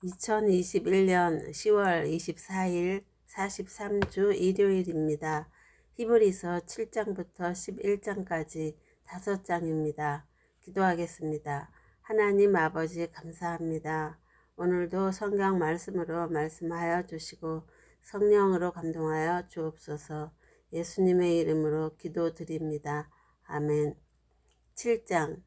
2021년 10월 24일 43주 일요일입니다. 히브리서 7장부터 11장까지 5장입니다. 기도하겠습니다. 하나님 아버지 감사합니다. 오늘도 성경 말씀으로 말씀하여 주시고 성령으로 감동하여 주옵소서. 예수님의 이름으로 기도드립니다. 아멘. 7장.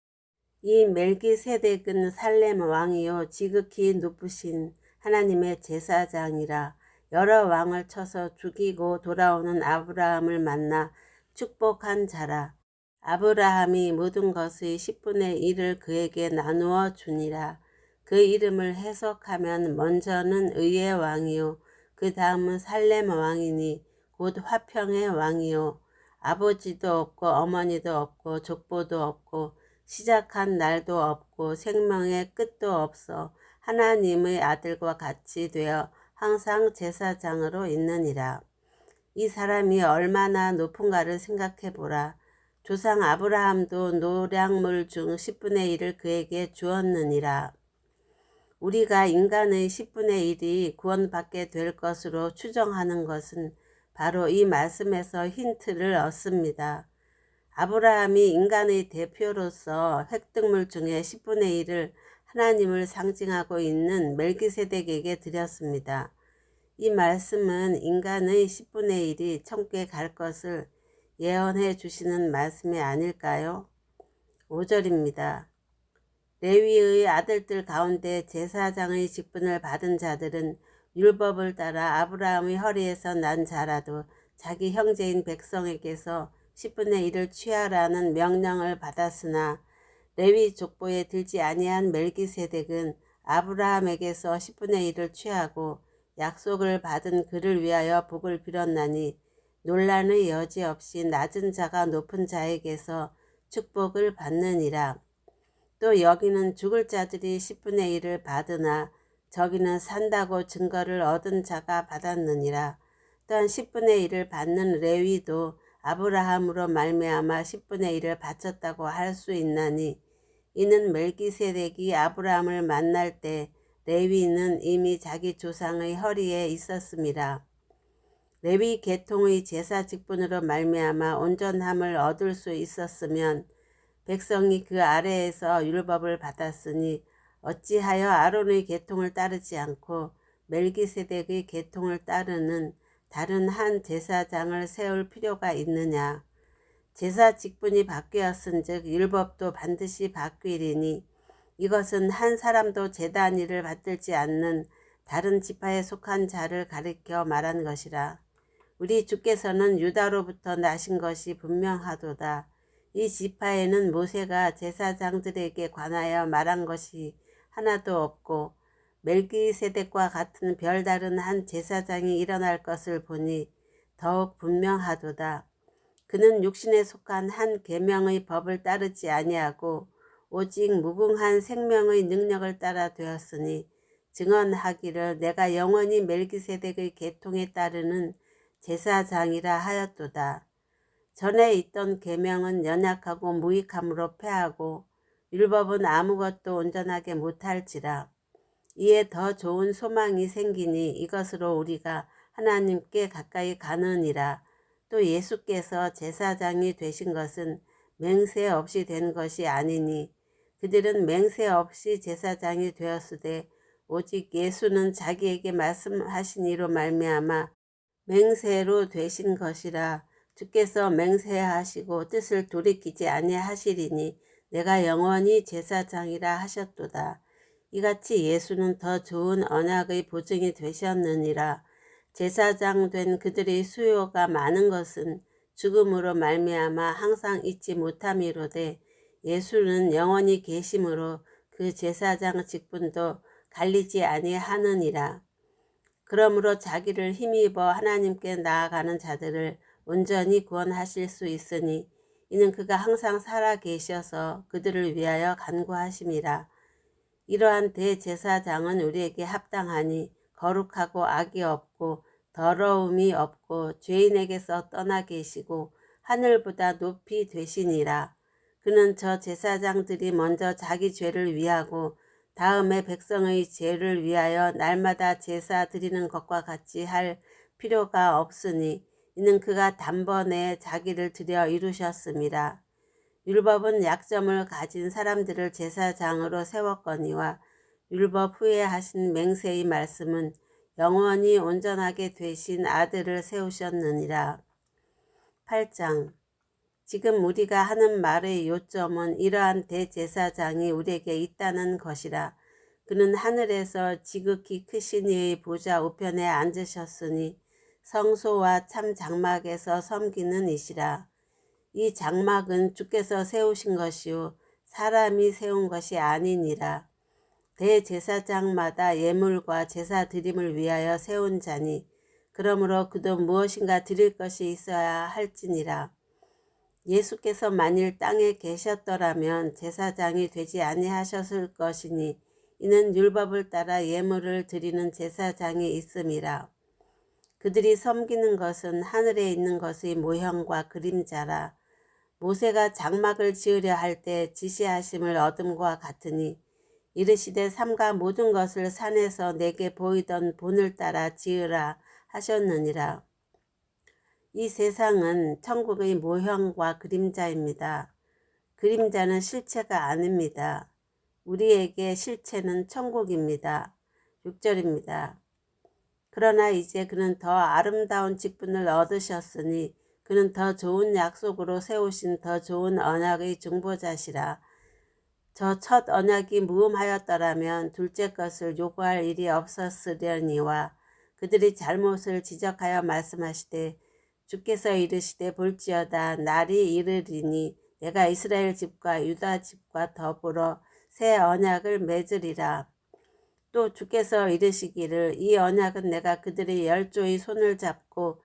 이 멜기세덱은 살렘 왕이요 지극히 높으신 하나님의 제사장이라. 여러 왕을 쳐서 죽이고 돌아오는 아브라함을 만나 축복한 자라. 아브라함이 모든 것의 10분의 1을 그에게 나누어 주니라. 그 이름을 해석하면 먼저는 의의 왕이요 그 다음은 살렘 왕이니 곧 화평의 왕이요 아버지도 없고 어머니도 없고 족보도 없고 시작한 날도 없고 생명의 끝도 없어 하나님의 아들과 같이 되어 항상 제사장으로 있느니라. 이 사람이 얼마나 높은가를 생각해 보라. 조상 아브라함도 노량물 중 10분의 1을 그에게 주었느니라. 우리가 인간의 10분의 1이 구원받게 될 것으로 추정하는 것은 바로 이 말씀에서 힌트를 얻습니다. 아브라함이 인간의 대표로서 획득물 중에 10분의 1을 하나님을 상징하고 있는 멜기세덱에게 드렸습니다. 이 말씀은 인간의 10분의 1이 천국에 갈 것을 예언해 주시는 말씀이 아닐까요? 5절입니다. 레위의 아들들 가운데 제사장의 직분을 받은 자들은 율법을 따라 아브라함의 허리에서 난 자라도 자기 형제인 백성에게서 10분의 1을 취하라는 명령을 받았으나 레위 족보에 들지 아니한 멜기세덱은 아브라함에게서 10분의 1을 취하고 약속을 받은 그를 위하여 복을 빌었나니 논란의 여지 없이 낮은 자가 높은 자에게서 축복을 받느니라. 또 여기는 죽을 자들이 10분의 1을 받으나 저기는 산다고 증거를 얻은 자가 받았느니라. 또한 10분의 1을 받는 레위도 아브라함으로 말미암아 10분의 1을 바쳤다고 할 수 있나니 이는 멜기세덱이 아브라함을 만날 때 레위는 이미 자기 조상의 허리에 있었음이라. 레위 계통의 제사 직분으로 말미암아 온전함을 얻을 수 있었으면 백성이 그 아래에서 율법을 받았으니 어찌하여 아론의 계통을 따르지 않고 멜기세덱의 계통을 따르는 다른 한 제사장을 세울 필요가 있느냐. 제사 직분이 바뀌었은즉 율법도 반드시 바뀌리니 이것은 한 사람도 제단 일을 받들지 않는 다른 지파에 속한 자를 가리켜 말한 것이라. 우리 주께서는 유다로부터 나신 것이 분명하도다. 이 지파에는 모세가 제사장들에게 관하여 말한 것이 하나도 없고 멜기세덱과 같은 별다른 한 제사장이 일어날 것을 보니 더욱 분명하도다. 그는 육신에 속한 한 계명의 법을 따르지 아니하고 오직 무궁한 생명의 능력을 따라 되었으니 증언하기를 내가 영원히 멜기세덱의 계통에 따르는 제사장이라 하였도다. 전에 있던 계명은 연약하고 무익함으로 패하고 율법은 아무것도 온전하게 못할지라. 이에 더 좋은 소망이 생기니 이것으로 우리가 하나님께 가까이 가느니라. 또 예수께서 제사장이 되신 것은 맹세 없이 된 것이 아니니 그들은 맹세 없이 제사장이 되었으되 오직 예수는 자기에게 말씀하신 이로 말미암아 맹세로 되신 것이라. 주께서 맹세하시고 뜻을 돌이키지 아니하시리니 내가 영원히 제사장이라 하셨도다. 이같이 예수는 더 좋은 언약의 보증이 되셨느니라. 제사장 된 그들의 수요가 많은 것은 죽음으로 말미암아 항상 잊지 못함이로되 예수는 영원히 계심으로 그 제사장 직분도 갈리지 아니하느니라. 그러므로 자기를 힘입어 하나님께 나아가는 자들을 온전히 구원하실 수 있으니 이는 그가 항상 살아 계셔서 그들을 위하여 간구하심이라. 이러한 대제사장은 우리에게 합당하니 거룩하고 악이 없고 더러움이 없고 죄인에게서 떠나 계시고 하늘보다 높이 되시니라. 그는 저 제사장들이 먼저 자기 죄를 위하고 다음에 백성의 죄를 위하여 날마다 제사 드리는 것과 같이 할 필요가 없으니 이는 그가 단번에 자기를 드려 이루셨습니다. 율법은 약점을 가진 사람들을 제사장으로 세웠거니와 율법 후에 하신 맹세의 말씀은 영원히 온전하게 되신 아들을 세우셨느니라. 8장. 지금 우리가 하는 말의 요점은 이러한 대제사장이 우리에게 있다는 것이라. 그는 하늘에서 지극히 크신 이의 보좌 우편에 앉으셨으니 성소와 참 장막에서 섬기는 이시라. 이 장막은 주께서 세우신 것이요 사람이 세운 것이 아니니라. 대제사장마다 예물과 제사 드림을 위하여 세운 자니 그러므로 그도 무엇인가 드릴 것이 있어야 할지니라. 예수께서 만일 땅에 계셨더라면 제사장이 되지 아니하셨을 것이니 이는 율법을 따라 예물을 드리는 제사장이 있음이라. 그들이 섬기는 것은 하늘에 있는 것의 모형과 그림자라. 모세가 장막을 지으려 할 때 지시하심을 얻음과 같으니 이르시되 삼가 모든 것을 산에서 내게 보이던 본을 따라 지으라 하셨느니라. 이 세상은 천국의 모형과 그림자입니다. 그림자는 실체가 아닙니다. 우리에게 실체는 천국입니다. 6절입니다. 그러나 이제 그는 더 아름다운 직분을 얻으셨으니 그는 더 좋은 약속으로 세우신 더 좋은 언약의 중보자시라. 저 첫 언약이 무음하였더라면 둘째 것을 요구할 일이 없었으려니와 그들이 잘못을 지적하여 말씀하시되 주께서 이르시되 볼지어다 날이 이르리니 내가 이스라엘 집과 유다 집과 더불어 새 언약을 맺으리라. 또 주께서 이르시기를 이 언약은 내가 그들의 열조의 손을 잡고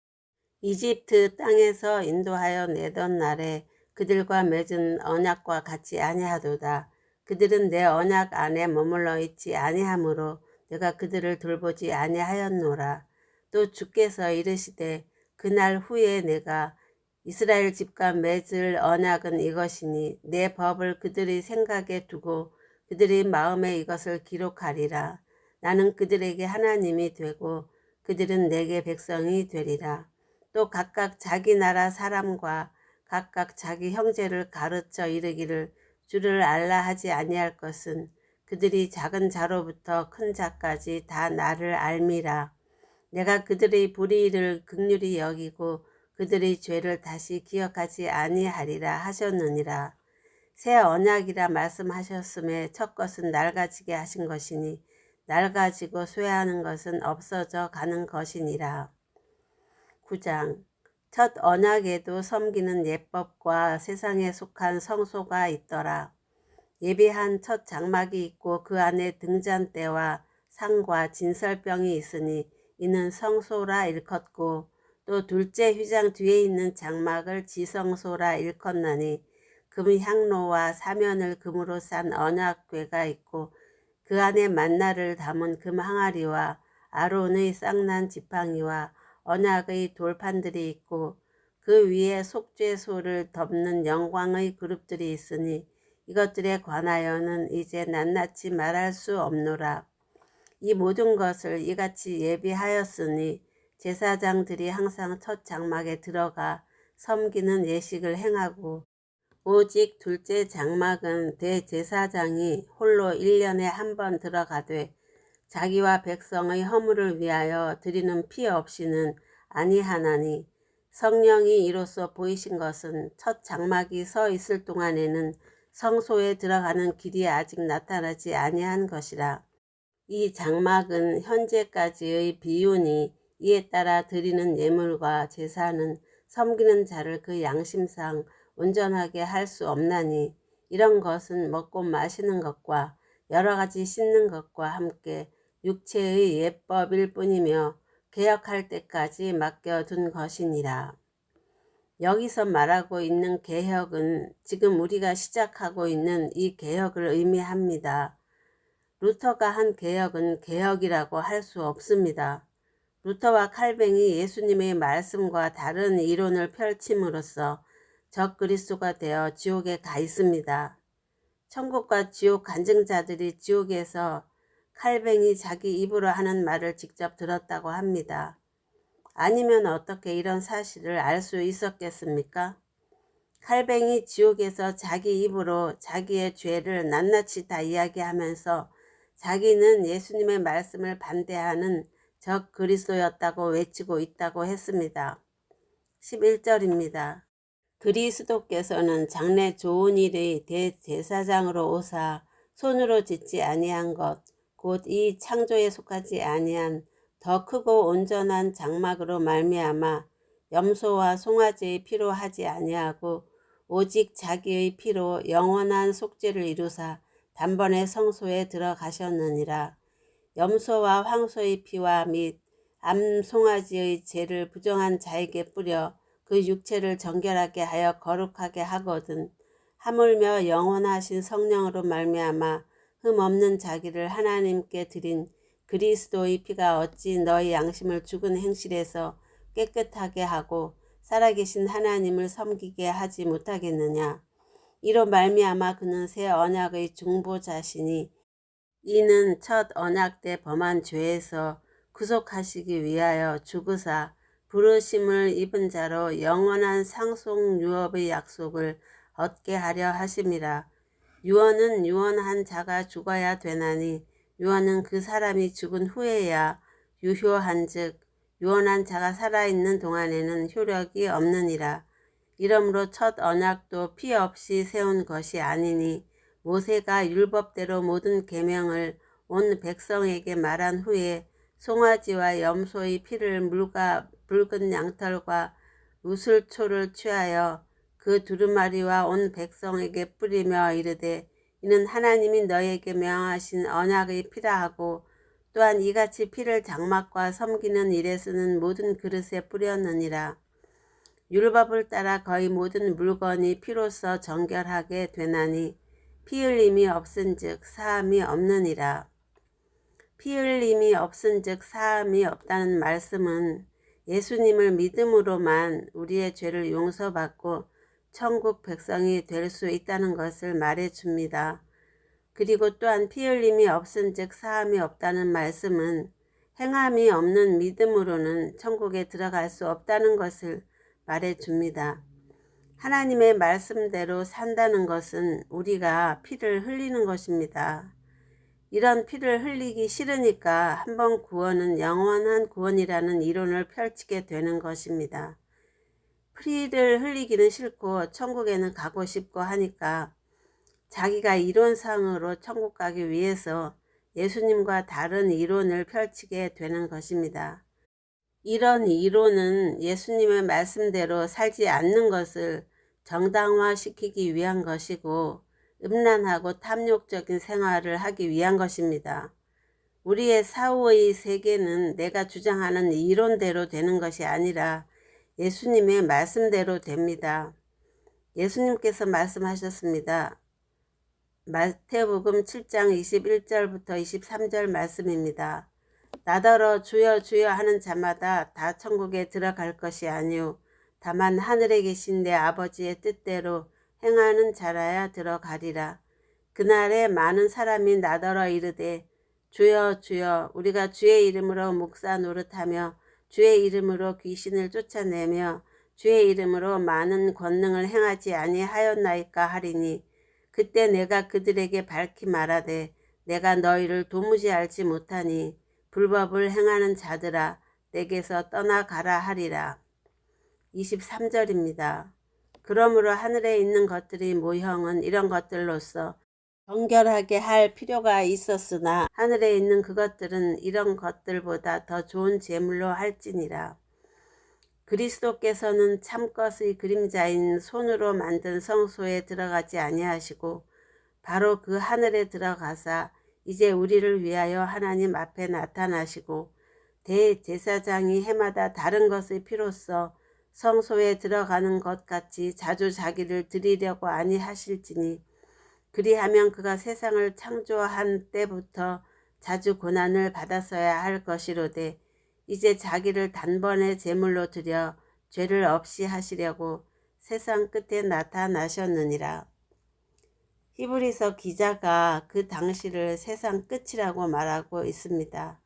이집트 땅에서 인도하여 내던 날에 그들과 맺은 언약과 같이 아니하도다. 그들은 내 언약 안에 머물러 있지 아니하므로 내가 그들을 돌보지 아니하였노라. 또 주께서 이르시되 그날 후에 내가 이스라엘 집과 맺을 언약은 이것이니 내 법을 그들의 생각에 두고 그들의 마음에 이것을 기록하리라. 나는 그들에게 하나님이 되고 그들은 내게 백성이 되리라. 또 각각 자기 나라 사람과 각각 자기 형제를 가르쳐 이르기를 주를 알라 하지 아니할 것은 그들이 작은 자로부터 큰 자까지 다 나를 알미라. 내가 그들의 불의를 긍휼히 여기고 그들의 죄를 다시 기억하지 아니하리라 하셨느니라. 새 언약이라 말씀하셨음에 첫 것은 낡아지게 하신 것이니 낡아지고 쇠하는 것은 없어져 가는 것이니라. 9장. 첫 언약에도 섬기는 예법과 세상에 속한 성소가 있더라. 예비한 첫 장막이 있고 그 안에 등잔대와 상과 진설병이 있으니 이는 성소라 일컫고 또 둘째 휘장 뒤에 있는 장막을 지성소라 일컫나니 금 향로와 사면을 금으로 싼 언약궤가 있고 그 안에 만나를 담은 금 항아리와 아론의 쌍난 지팡이와 언약의 돌판들이 있고 그 위에 속죄소를 덮는 영광의 그룹들이 있으니 이것들에 관하여는 이제 낱낱이 말할 수 없노라. 이 모든 것을 이같이 예비하였으니 제사장들이 항상 첫 장막에 들어가 섬기는 예식을 행하고 오직 둘째 장막은 대제사장이 홀로 1년에 한 번 들어가되 자기와 백성의 허물을 위하여 드리는 피 없이는 아니하나니 성령이 이로써 보이신 것은 첫 장막이 서 있을 동안에는 성소에 들어가는 길이 아직 나타나지 아니한 것이라. 이 장막은 현재까지의 비유니 이에 따라 드리는 예물과 제사는 섬기는 자를 그 양심상 온전하게 할 수 없나니 이런 것은 먹고 마시는 것과 여러 가지 씻는 것과 함께 육체의 예법일 뿐이며 개혁할 때까지 맡겨둔 것이니라. 여기서 말하고 있는 개혁은 지금 우리가 시작하고 있는 이 개혁을 의미합니다. 루터가 한 개혁은 개혁이라고 할 수 없습니다. 루터와 칼뱅이 예수님의 말씀과 다른 이론을 펼침으로써 적그리스도가 되어 지옥에 가 있습니다. 천국과 지옥 간증자들이 지옥에서 칼뱅이 자기 입으로 하는 말을 직접 들었다고 합니다. 아니면 어떻게 이런 사실을 알 수 있었겠습니까? 칼뱅이 지옥에서 자기 입으로 자기의 죄를 낱낱이 다 이야기하면서 자기는 예수님의 말씀을 반대하는 적 그리스도였다고 외치고 있다고 했습니다. 11절입니다. 그리스도께서는 장래 좋은 일의 대제사장으로 오사 손으로 짓지 아니한 것 곧 이 창조에 속하지 아니한 더 크고 온전한 장막으로 말미암아 염소와 송아지의 피로 하지 아니하고 오직 자기의 피로 영원한 속죄를 이루사 단번에 성소에 들어가셨느니라. 염소와 황소의 피와 및 암송아지의 죄를 부정한 자에게 뿌려 그 육체를 정결하게 하여 거룩하게 하거든 하물며 영원하신 성령으로 말미암아 흠없는 자기를 하나님께 드린 그리스도의 피가 어찌 너희 양심을 죽은 행실에서 깨끗하게 하고 살아계신 하나님을 섬기게 하지 못하겠느냐. 이로 말미암아 그는 새 언약의 중보자시니 이는 첫 언약 때 범한 죄에서 구속하시기 위하여 죽으사 부르심을 입은 자로 영원한 상속 유업의 약속을 얻게 하려 하심이라. 유언은 유언한 자가 죽어야 되나니 유언은 그 사람이 죽은 후에야 유효한즉 유언한 자가 살아있는 동안에는 효력이 없느니라. 이러므로 첫 언약도 피 없이 세운 것이 아니니 모세가 율법대로 모든 계명을 온 백성에게 말한 후에 송아지와 염소의 피를 물과 붉은 양털과 우슬초를 취하여 그 두루마리와 온 백성에게 뿌리며 이르되 이는 하나님이 너에게 명하신 언약의 피라 하고 또한 이같이 피를 장막과 섬기는 일에 쓰는 모든 그릇에 뿌렸느니라. 율법을 따라 거의 모든 물건이 피로써 정결하게 되나니 피 흘림이 없은즉 사함이 없느니라. 피 흘림이 없은즉 사함이 없다는 말씀은 예수님을 믿음으로만 우리의 죄를 용서받고 천국 백성이 될 수 있다는 것을 말해줍니다. 그리고 또한 피 흘림이 없은즉 사함이 없다는 말씀은 행함이 없는 믿음으로는 천국에 들어갈 수 없다는 것을 말해줍니다. 하나님의 말씀대로 산다는 것은 우리가 피를 흘리는 것입니다. 이런 피를 흘리기 싫으니까 한번 구원은 영원한 구원이라는 이론을 펼치게 되는 것입니다. 피를 흘리기는 싫고 천국에는 가고 싶고 하니까 자기가 이론상으로 천국 가기 위해서 예수님과 다른 이론을 펼치게 되는 것입니다. 이런 이론은 예수님의 말씀대로 살지 않는 것을 정당화시키기 위한 것이고 음란하고 탐욕적인 생활을 하기 위한 것입니다. 우리의 사후의 세계는 내가 주장하는 이론대로 되는 것이 아니라 예수님의 말씀대로 됩니다. 예수님께서 말씀하셨습니다. 마태복음 7장 21절부터 23절 말씀입니다. 나더러 주여 주여 하는 자마다 다 천국에 들어갈 것이 아니오 다만 하늘에 계신 내 아버지의 뜻대로 행하는 자라야 들어가리라. 그날에 많은 사람이 나더러 이르되 주여 주여 우리가 주의 이름으로 목사 노릇하며 주의 이름으로 귀신을 쫓아내며 주의 이름으로 많은 권능을 행하지 아니하였나이까 하리니 그때 내가 그들에게 밝히 말하되 내가 너희를 도무지 알지 못하니 불법을 행하는 자들아 내게서 떠나가라 하리라. 23절입니다. 그러므로 하늘에 있는 것들의 모형은 이런 것들로서 정결하게 할 필요가 있었으나 하늘에 있는 그것들은 이런 것들보다 더 좋은 제물로 할지니라. 그리스도께서는 참것의 그림자인 손으로 만든 성소에 들어가지 아니하시고 바로 그 하늘에 들어가사 이제 우리를 위하여 하나님 앞에 나타나시고 대제사장이 해마다 다른 것의 피로써 성소에 들어가는 것 같이 자주 자기를 드리려고 아니하실지니 그리하면 그가 세상을 창조한 때부터 자주 고난을 받았어야 할 것이로되 이제 자기를 단번에 제물로 드려 죄를 없이 하시려고 세상 끝에 나타나셨느니라. 히브리서 기자가 그 당시를 세상 끝이라고 말하고 있습니다.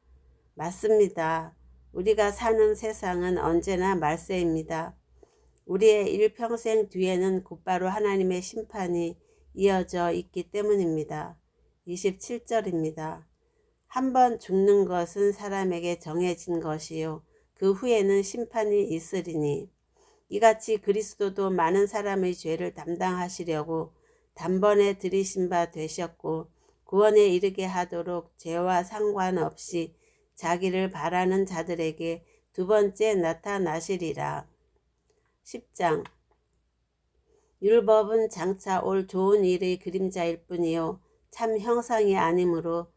맞습니다. 우리가 사는 세상은 언제나 말세입니다. 우리의 일평생 뒤에는 곧바로 하나님의 심판이 이어져 있기 때문입니다. 27절입니다. 한 번 죽는 것은 사람에게 정해진 것이요 그 후에는 심판이 있으리니 이같이 그리스도도 많은 사람의 죄를 담당하시려고 단번에 들이신 바 되셨고 구원에 이르게 하도록 죄와 상관없이 자기를 바라는 자들에게 두 번째 나타나시리라. 10장 율법은 장차 올 좋은 일의 그림자일 뿐이요 참 형상이 아니므로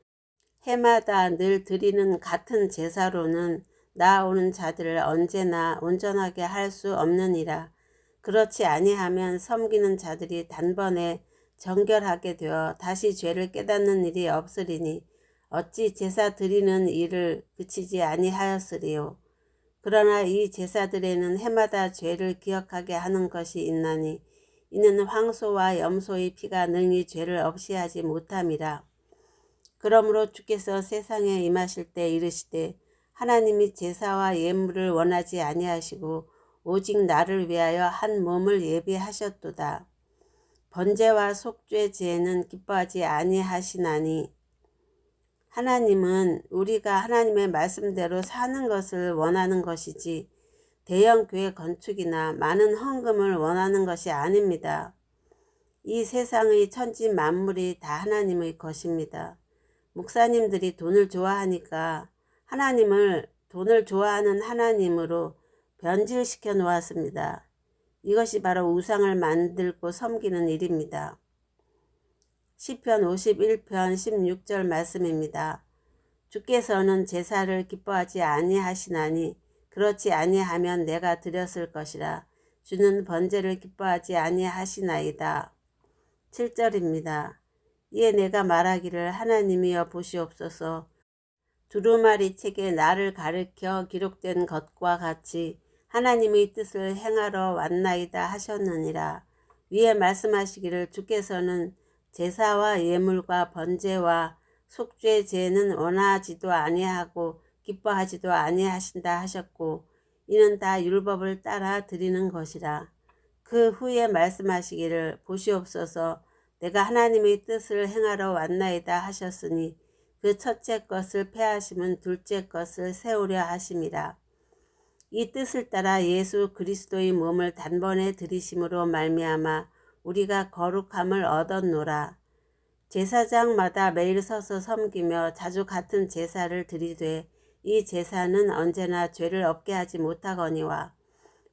해마다 늘 드리는 같은 제사로는 나아오는 자들을 언제나 온전하게 할 수 없느니라. 그렇지 아니하면 섬기는 자들이 단번에 정결하게 되어 다시 죄를 깨닫는 일이 없으리니 어찌 제사 드리는 일을 그치지 아니하였으리요. 그러나 이 제사들에는 해마다 죄를 기억하게 하는 것이 있나니 이는 황소와 염소의 피가 능히 죄를 없이 하지 못함이라. 그러므로 주께서 세상에 임하실 때 이르시되 하나님이 제사와 예물을 원하지 아니하시고 오직 나를 위하여 한 몸을 예비하셨도다. 번제와 속죄 제는 기뻐하지 아니하시나니 하나님은 우리가 하나님의 말씀대로 사는 것을 원하는 것이지 대형 교회 건축이나 많은 헌금을 원하는 것이 아닙니다. 이 세상의 천지 만물이 다 하나님의 것입니다. 목사님들이 돈을 좋아하니까 하나님을 돈을 좋아하는 하나님으로 변질시켜 놓았습니다. 이것이 바로 우상을 만들고 섬기는 일입니다. 시편 51편 16절 말씀입니다. 주께서는 제사를 기뻐하지 아니하시나니 그렇지 아니하면 내가 드렸을 것이라. 주는 번제를 기뻐하지 아니하시나이다. 7절입니다. 이에 내가 말하기를 하나님이여 보시옵소서. 두루마리 책에 나를 가르쳐 기록된 것과 같이 하나님의 뜻을 행하러 왔나이다 하셨느니라. 위에 말씀하시기를 주께서는 제사와 예물과 번제와 속죄 제는 원하지도 아니하고 기뻐하지도 아니하신다 하셨고 이는 다 율법을 따라 드리는 것이라. 그 후에 말씀하시기를 보시옵소서 내가 하나님의 뜻을 행하러 왔나이다 하셨으니 그 첫째 것을 폐하심은 둘째 것을 세우려 하심이라. 이 뜻을 따라 예수 그리스도의 몸을 단번에 들이심으로 말미암아 우리가 거룩함을 얻었노라. 제사장마다 매일 서서 섬기며 자주 같은 제사를 드리되 이 제사는 언제나 죄를 없게 하지 못하거니와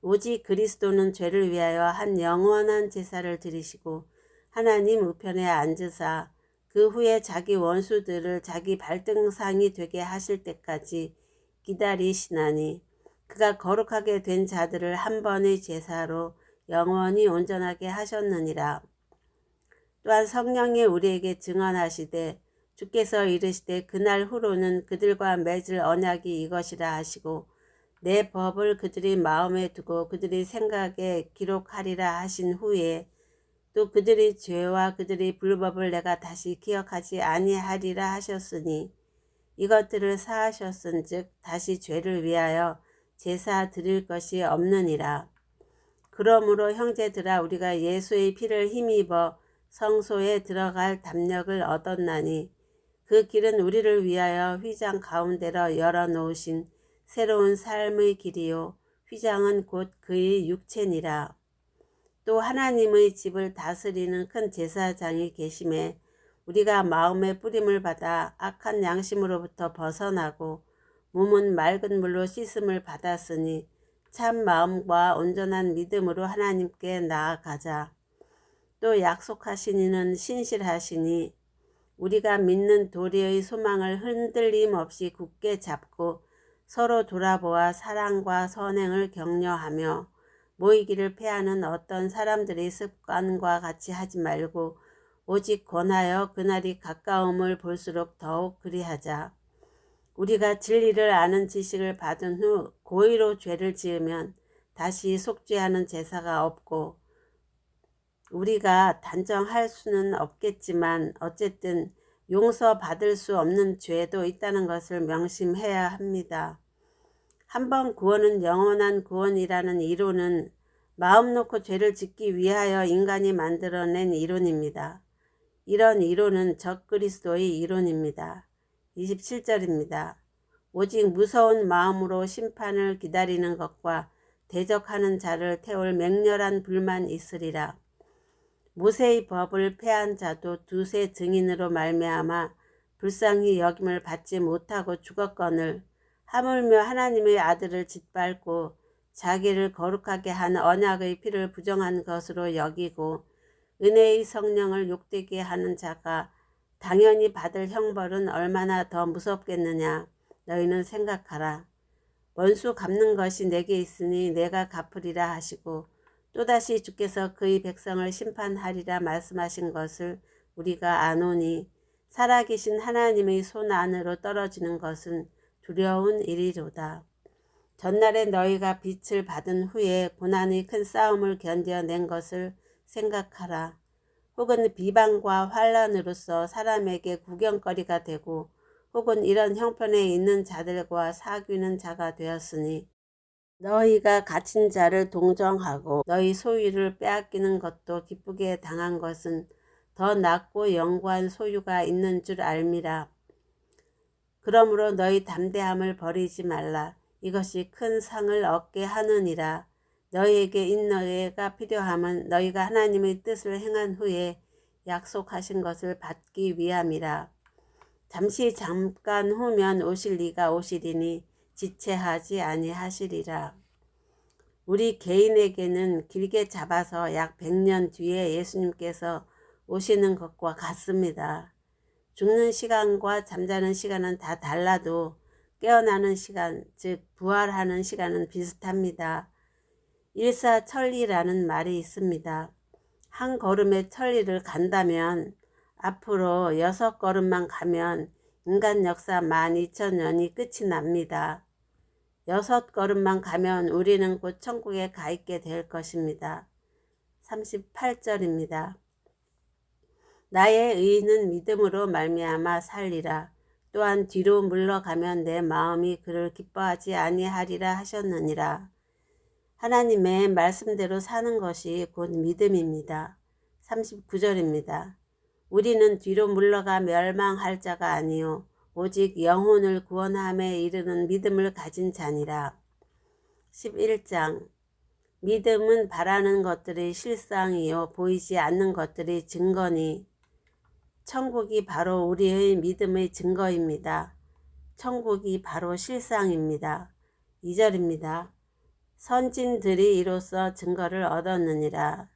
오직 그리스도는 죄를 위하여 한 영원한 제사를 드리시고 하나님 우편에 앉으사 그 후에 자기 원수들을 자기 발등상이 되게 하실 때까지 기다리시나니 그가 거룩하게 된 자들을 한 번의 제사로 영원히 온전하게 하셨느니라. 또한 성령이 우리에게 증언하시되 주께서 이르시되 그날 후로는 그들과 맺을 언약이 이것이라 하시고 내 법을 그들이 마음에 두고 그들이 생각에 기록하리라 하신 후에 또 그들의 죄와 그들의 불법을 내가 다시 기억하지 아니하리라 하셨으니 이것들을 사하셨은즉 다시 죄를 위하여 제사 드릴 것이 없느니라. 그러므로 형제들아 우리가 예수의 피를 힘입어 성소에 들어갈 담력을 얻었나니 그 길은 우리를 위하여 휘장 가운데로 열어놓으신 새로운 삶의 길이요 휘장은 곧 그의 육체니라. 또 하나님의 집을 다스리는 큰 제사장이 계심에 우리가 마음의 뿌림을 받아 악한 양심으로부터 벗어나고 몸은 맑은 물로 씻음을 받았으니 참 마음과 온전한 믿음으로 하나님께 나아가자. 또 약속하신 이는 신실하시니 우리가 믿는 도리의 소망을 흔들림 없이 굳게 잡고 서로 돌아보아 사랑과 선행을 격려하며 모이기를 패하는 어떤 사람들의 습관과 같이 하지 말고 오직 권하여 그날이 가까움을 볼수록 더욱 그리하자. 우리가 진리를 아는 지식을 받은 후 고의로 죄를 지으면 다시 속죄하는 제사가 없고 우리가 단정할 수는 없겠지만 어쨌든 용서받을 수 없는 죄도 있다는 것을 명심해야 합니다. 한번 구원은 영원한 구원이라는 이론은 마음 놓고 죄를 짓기 위하여 인간이 만들어낸 이론입니다. 이런 이론은 적그리스도의 이론입니다. 27절입니다. 오직 무서운 마음으로 심판을 기다리는 것과 대적하는 자를 태울 맹렬한 불만 있으리라. 모세의 법을 폐한 자도 두세 증인으로 말미암아 불쌍히 여김을 받지 못하고 죽었거늘 하물며 하나님의 아들을 짓밟고 자기를 거룩하게 한 언약의 피를 부정한 것으로 여기고 은혜의 성령을 욕되게 하는 자가 당연히 받을 형벌은 얼마나 더 무섭겠느냐. 너희는 생각하라. 원수 갚는 것이 내게 있으니 내가 갚으리라 하시고 또다시 주께서 그의 백성을 심판하리라 말씀하신 것을 우리가 아노니 살아계신 하나님의 손 안으로 떨어지는 것은 두려운 일이로다. 전날에 너희가 빛을 받은 후에 고난의 큰 싸움을 견뎌낸 것을 생각하라. 혹은 비방과 환난으로서 사람에게 구경거리가 되고 혹은 이런 형편에 있는 자들과 사귀는 자가 되었으니 너희가 갇힌 자를 동정하고 너희 소유를 빼앗기는 것도 기쁘게 당한 것은 더 낫고 영구한 소유가 있는 줄 알미라. 그러므로 너희 담대함을 버리지 말라. 이것이 큰 상을 얻게 하느니라. 너희에게 인내가 필요함은 너희가 하나님의 뜻을 행한 후에 약속하신 것을 받기 위함이라. 잠깐 후면 오실 이가 오시리니 지체하지 아니하시리라. 우리 개인에게는 길게 잡아서 약 100년 뒤에 예수님께서 오시는 것과 같습니다. 죽는 시간과 잠자는 시간은 다 달라도 깨어나는 시간, 즉 부활하는 시간은 비슷합니다. 일사천리라는 말이 있습니다. 한 걸음의 천리를 간다면 앞으로 6걸음만 가면 인간 역사 12,000년이 끝이 납니다. 6걸음만 가면 우리는 곧 천국에 가 있게 될 것입니다. 38절입니다. 나의 의인은 믿음으로 말미암아 살리라. 또한 뒤로 물러가면 내 마음이 그를 기뻐하지 아니하리라 하셨느니라. 하나님의 말씀대로 사는 것이 곧 믿음입니다. 39절입니다. 우리는 뒤로 물러가 멸망할 자가 아니요 오직 영혼을 구원함에 이르는 믿음을 가진 자니라. 11장 믿음은 바라는 것들의 실상이요 보이지 않는 것들의 증거니 천국이 바로 우리의 믿음의 증거입니다. 천국이 바로 실상입니다. 2절입니다. 선진들이 이로써 증거를 얻었느니라.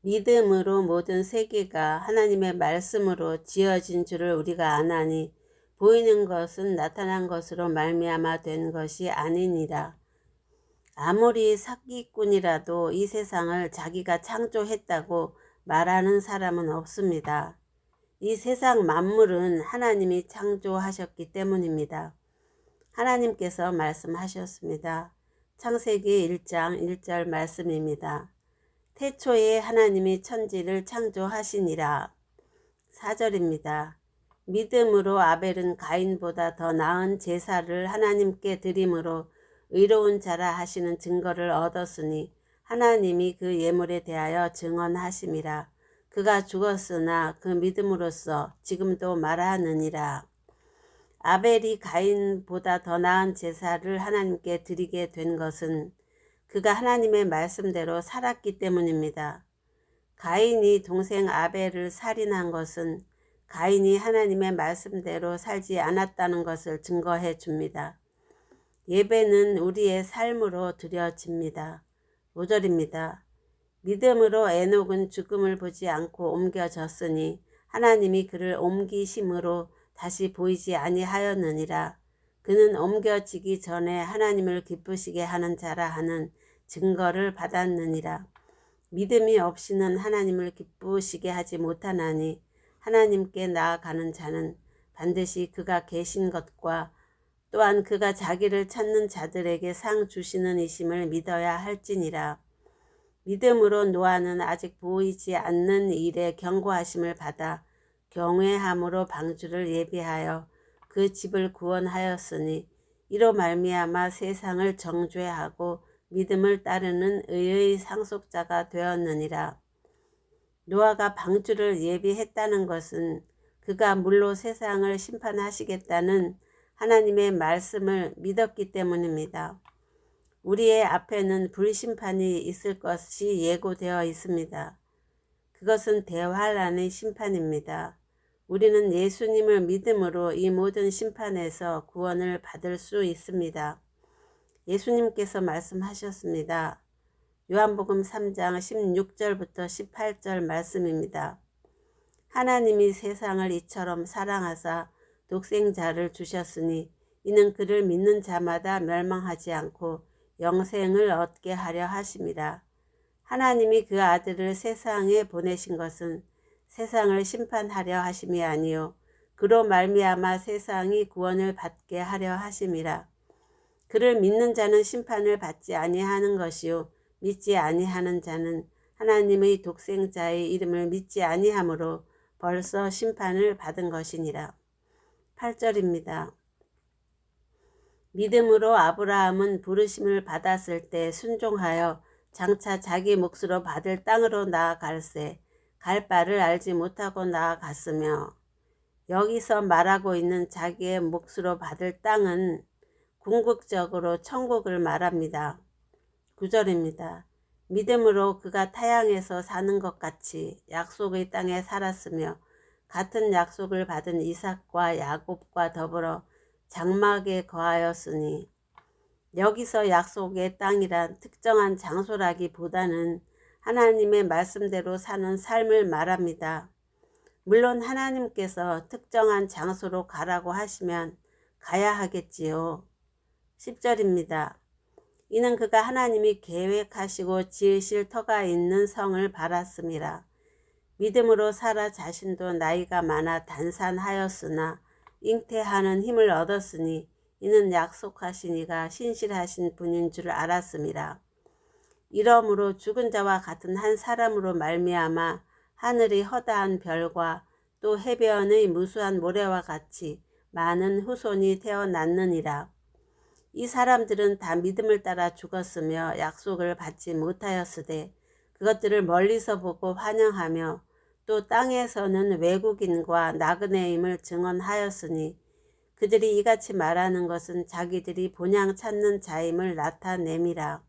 믿음으로 모든 세계가 하나님의 말씀으로 지어진 줄을 우리가 아나니 보이는 것은 나타난 것으로 말미암아 된 것이 아니니라. 아무리 사기꾼이라도 이 세상을 자기가 창조했다고 말하는 사람은 없습니다. 이 세상 만물은 하나님이 창조하셨기 때문입니다. 하나님께서 말씀하셨습니다. 창세기 1장 1절 말씀입니다. 태초에 하나님이 천지를 창조하시니라. 4절입니다. 믿음으로 아벨은 가인보다 더 나은 제사를 하나님께 드림으로 의로운 자라 하시는 증거를 얻었으니 하나님이 그 예물에 대하여 증언하심이라. 그가 죽었으나 그 믿음으로써 지금도 말하느니라. 아벨이 가인보다 더 나은 제사를 하나님께 드리게 된 것은 그가 하나님의 말씀대로 살았기 때문입니다. 가인이 동생 아벨을 살인한 것은 가인이 하나님의 말씀대로 살지 않았다는 것을 증거해 줍니다. 예배는 우리의 삶으로 드려집니다. 5절입니다. 믿음으로 에녹은 죽음을 보지 않고 옮겨졌으니 하나님이 그를 옮기심으로 다시 보이지 아니하였느니라. 그는 옮겨지기 전에 하나님을 기쁘시게 하는 자라 하는 증거를 받았느니라. 믿음이 없이는 하나님을 기쁘시게 하지 못하나니 하나님께 나아가는 자는 반드시 그가 계신 것과 또한 그가 자기를 찾는 자들에게 상 주시는 이심을 믿어야 할지니라. 믿음으로 노아는 아직 보이지 않는 일에 경고하심을 받아 경외함으로 방주를 예비하여 그 집을 구원하였으니 이로 말미암아 세상을 정죄하고 믿음을 따르는 의의 상속자가 되었느니라. 노아가 방주를 예비했다는 것은 그가 물로 세상을 심판하시겠다는 하나님의 말씀을 믿었기 때문입니다. 우리의 앞에는 불심판이 있을 것이 예고되어 있습니다. 그것은 대환란의 심판입니다. 우리는 예수님을 믿음으로 이 모든 심판에서 구원을 받을 수 있습니다. 예수님께서 말씀하셨습니다. 요한복음 3장 16절부터 18절 말씀입니다. 하나님이 세상을 이처럼 사랑하사 독생자를 주셨으니 이는 그를 믿는 자마다 멸망하지 않고 영생을 얻게 하려 하심이라. 하나님이 그 아들을 세상에 보내신 것은 세상을 심판하려 하심이 아니요 그로 말미암아 세상이 구원을 받게 하려 하심이라. 그를 믿는 자는 심판을 받지 아니하는 것이요 믿지 아니하는 자는 하나님의 독생자의 이름을 믿지 아니하므로 벌써 심판을 받은 것이니라. 8절입니다. 믿음으로 아브라함은 부르심을 받았을 때 순종하여 장차 자기 몫으로 받을 땅으로 나아갈새 갈 바를 알지 못하고 나아갔으며, 여기서 말하고 있는 자기의 몫으로 받을 땅은 궁극적으로 천국을 말합니다. 9절입니다. 믿음으로 그가 타향에서 사는 것 같이 약속의 땅에 살았으며 같은 약속을 받은 이삭과 야곱과 더불어 장막에 거하였으니, 여기서 약속의 땅이란 특정한 장소라기보다는 하나님의 말씀대로 사는 삶을 말합니다. 물론 하나님께서 특정한 장소로 가라고 하시면 가야 하겠지요. 10절입니다. 이는 그가 하나님이 계획하시고 지으실 터가 있는 성을 바랐음이라. 믿음으로 사라 자신도 나이가 많아 단산하였으나 잉태하는 힘을 얻었으니 이는 약속하신 이가 신실하신 분인 줄 알았음이라. 이러므로 죽은 자와 같은 한 사람으로 말미암아 하늘의 허다한 별과 또 해변의 무수한 모래와 같이 많은 후손이 태어났느니라. 이 사람들은 다 믿음을 따라 죽었으며 약속을 받지 못하였으되 그것들을 멀리서 보고 환영하며 또 땅에서는 외국인과 나그네임을 증언하였으니 그들이 이같이 말하는 것은 자기들이 본향 찾는 자임을 나타냄이라.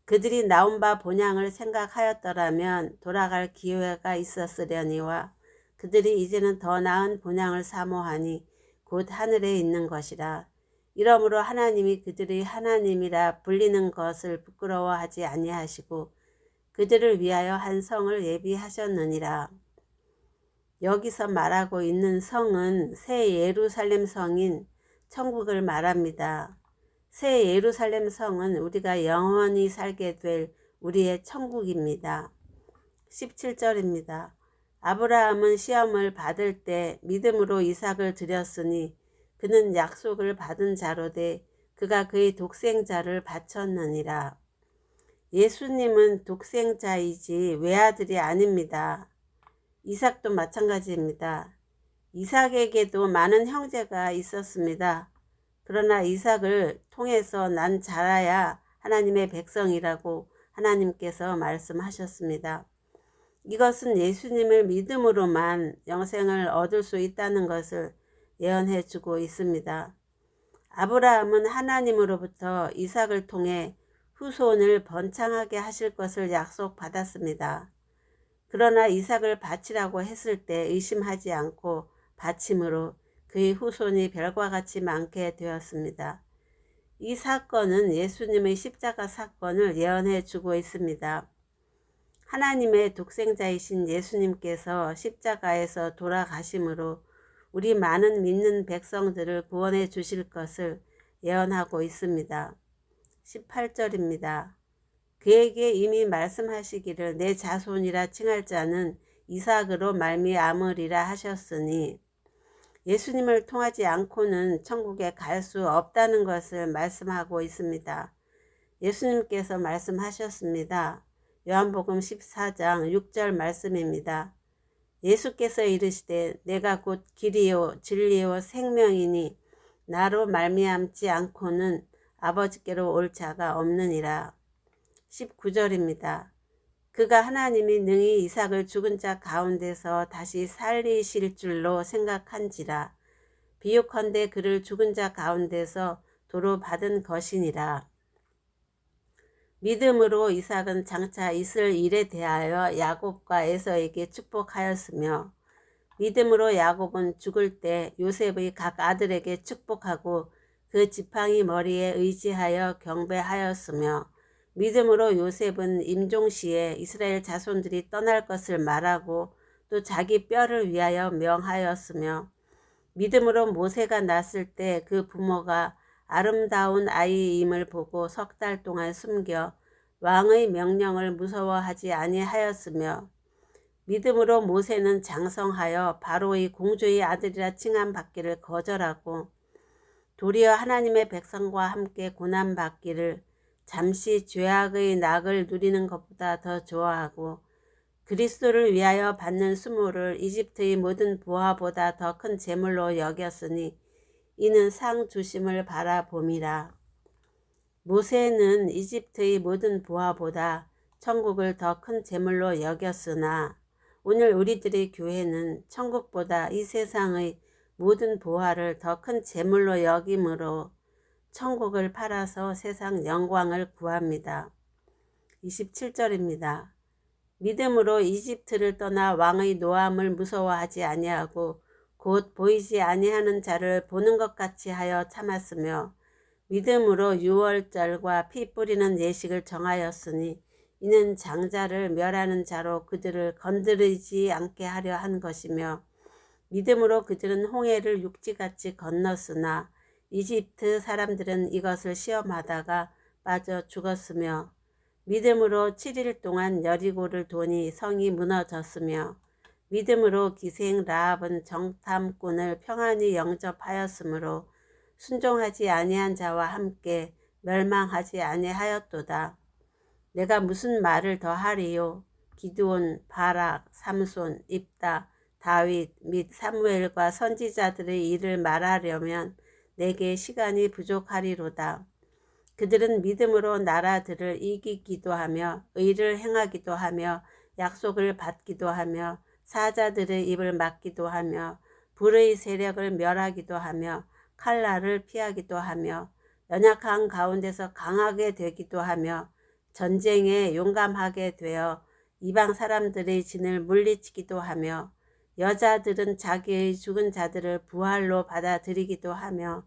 그들이 나온 바 본향을 생각하였더라면 돌아갈 기회가 있었으려니와 그들이 이제는 더 나은 본향을 사모하니 곧 하늘에 있는 것이라. 이러므로 하나님이 그들의 하나님이라 불리는 것을 부끄러워하지 아니하시고 그들을 위하여 한 성을 예비하셨느니라. 여기서 말하고 있는 성은 새 예루살렘 성인 천국을 말합니다. 새 예루살렘 성은 우리가 영원히 살게 될 우리의 천국입니다. 17절입니다. 아브라함은 시험을 받을 때 믿음으로 이삭을 드렸으니 그는 약속을 받은 자로되 그가 그의 독생자를 바쳤느니라. 예수님은 독생자이지 외아들이 아닙니다. 이삭도 마찬가지입니다. 이삭에게도 많은 형제가 있었습니다. 그러나 이삭을 통해서 난 자라야 하나님의 백성이라고 하나님께서 말씀하셨습니다. 이것은 예수님을 믿음으로만 영생을 얻을 수 있다는 것을 예언해 주고 있습니다. 아브라함은 하나님으로부터 이삭을 통해 후손을 번창하게 하실 것을 약속받았습니다. 그러나 이삭을 바치라고 했을 때 의심하지 않고 바침으로 그의 후손이 별과 같이 많게 되었습니다. 이 사건은 예수님의 십자가 사건을 예언해 주고 있습니다. 하나님의 독생자이신 예수님께서 십자가에서 돌아가심으로 우리 많은 믿는 백성들을 구원해 주실 것을 예언하고 있습니다. 18절입니다. 그에게 이미 말씀하시기를 내 자손이라 칭할 자는 이삭으로 말미암으리라 하셨으니, 예수님을 통하지 않고는 천국에 갈 수 없다는 것을 말씀하고 있습니다. 예수님께서 말씀하셨습니다. 요한복음 14장 6절 말씀입니다. 예수께서 이르시되 내가 곧 길이요 진리요 생명이니 나로 말미암지 않고는 아버지께로 올 자가 없느니라. 19절입니다. 그가 하나님이 능히 이삭을 죽은 자 가운데서 다시 살리실 줄로 생각한지라. 비유컨대 그를 죽은 자 가운데서 도로 받은 것이니라. 믿음으로 이삭은 장차 있을 일에 대하여 야곱과 에서에게 축복하였으며, 믿음으로 야곱은 죽을 때 요셉의 각 아들에게 축복하고 그 지팡이 머리에 의지하여 경배하였으며, 믿음으로 요셉은 임종시에 이스라엘 자손들이 떠날 것을 말하고 또 자기 뼈를 위하여 명하였으며, 믿음으로 모세가 났을 때 그 부모가 아름다운 아이임을 보고 석 달 동안 숨겨 왕의 명령을 무서워하지 아니하였으며, 믿음으로 모세는 장성하여 바로의 공주의 아들이라 칭함받기를 거절하고 도리어 하나님의 백성과 함께 고난받기를 잠시 죄악의 낙을 누리는 것보다 더 좋아하고 그리스도를 위하여 받는 수모를 이집트의 모든 부하보다 더 큰 재물로 여겼으니 이는 상 주심을 바라봄이라. 모세는 이집트의 모든 부하보다 천국을 더 큰 재물로 여겼으나 오늘 우리들의 교회는 천국보다 이 세상의 모든 부하를 더 큰 재물로 여김으로 천국을 팔아서 세상 영광을 구합니다. 27절입니다. 믿음으로 이집트를 떠나 왕의 노함을 무서워하지 아니하고 곧 보이지 아니하는 자를 보는 것 같이 하여 참았으며, 믿음으로 유월절과 피 뿌리는 예식을 정하였으니 이는 장자를 멸하는 자로 그들을 건드리지 않게 하려 한 것이며, 믿음으로 그들은 홍해를 육지같이 건넜으나 이집트 사람들은 이것을 시험하다가 빠져 죽었으며, 믿음으로 7일 동안 여리고를 도니 성이 무너졌으며, 믿음으로 기생 라합은 정탐꾼을 평안히 영접하였으므로 순종하지 아니한 자와 함께 멸망하지 아니하였도다. 내가 무슨 말을 더 하리요? 기드온, 바락, 삼손, 입다, 다윗 및 사무엘과 선지자들의 일을 말하려면 내게 시간이 부족하리로다. 그들은 믿음으로 나라들을 이기기도 하며 의를 행하기도 하며 약속을 받기도 하며 사자들의 입을 막기도 하며 불의 세력을 멸하기도 하며 칼날을 피하기도 하며 연약한 가운데서 강하게 되기도 하며 전쟁에 용감하게 되어 이방 사람들의 진을 물리치기도 하며 여자들은 자기의 죽은 자들을 부활로 받아들이기도 하며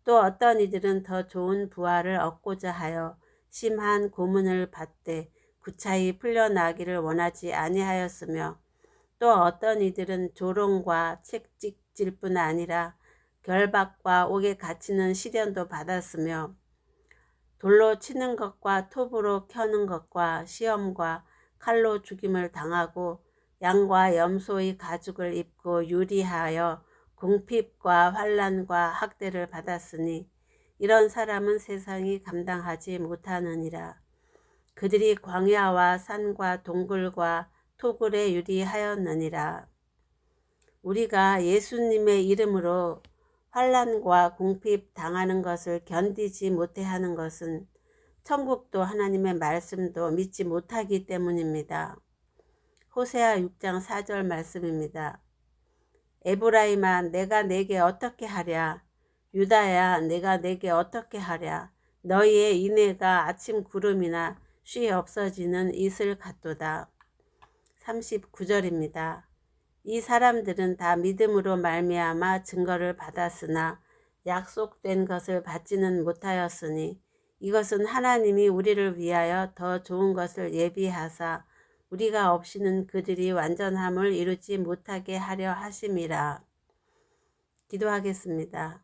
또 어떤 이들은 더 좋은 부활을 얻고자 하여 심한 고문을 받되 구차히 풀려나기를 원하지 아니하였으며, 또 어떤 이들은 조롱과 채찍질 뿐 아니라 결박과 옥에 갇히는 시련도 받았으며, 돌로 치는 것과 톱으로 켜는 것과 시험과 칼로 죽임을 당하고 양과 염소의 가죽을 입고 유리하여 궁핍과 환난과 학대를 받았으니 이런 사람은 세상이 감당하지 못하느니라. 그들이 광야와 산과 동굴과 토굴에 유리하였느니라. 우리가 예수님의 이름으로 환난과 궁핍 당하는 것을 견디지 못해 하는 것은 천국도 하나님의 말씀도 믿지 못하기 때문입니다. 호세아 6장 4절 말씀입니다. 에브라임아 내가 내게 어떻게 하랴? 유다야 내가 내게 어떻게 하랴? 너희의 인애가 아침 구름이나 쉬 없어지는 이슬 같도다. 39절입니다. 이 사람들은 다 믿음으로 말미암아 증거를 받았으나 약속된 것을 받지는 못하였으니 이것은 하나님이 우리를 위하여 더 좋은 것을 예비하사 우리가 없이는 그들이 완전함을 이루지 못하게 하려 하심이라. 기도하겠습니다.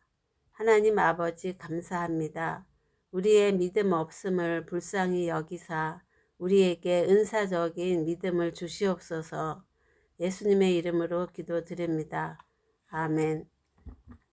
하나님 아버지 감사합니다. 우리의 믿음 없음을 불쌍히 여기사 우리에게 은사적인 믿음을 주시옵소서. 예수님의 이름으로 기도드립니다. 아멘.